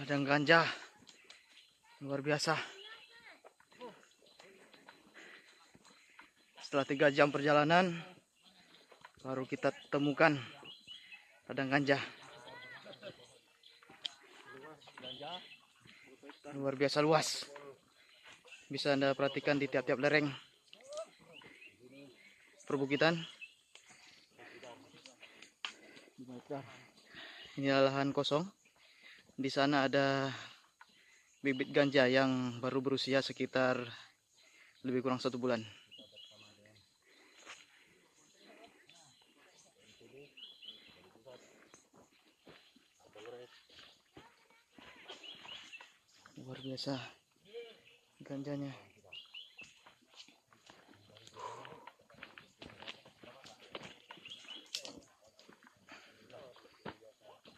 Ladang ganja luar biasa. Setelah 3 jam perjalanan baru kita temukan ladang ganja. Luar biasa luas. Bisa Anda perhatikan di tiap-tiap lereng perbukitan. Ini lahan kosong. Di sana ada bibit ganja yang baru berusia sekitar lebih kurang 1 bulan. Luar biasa ganjanya.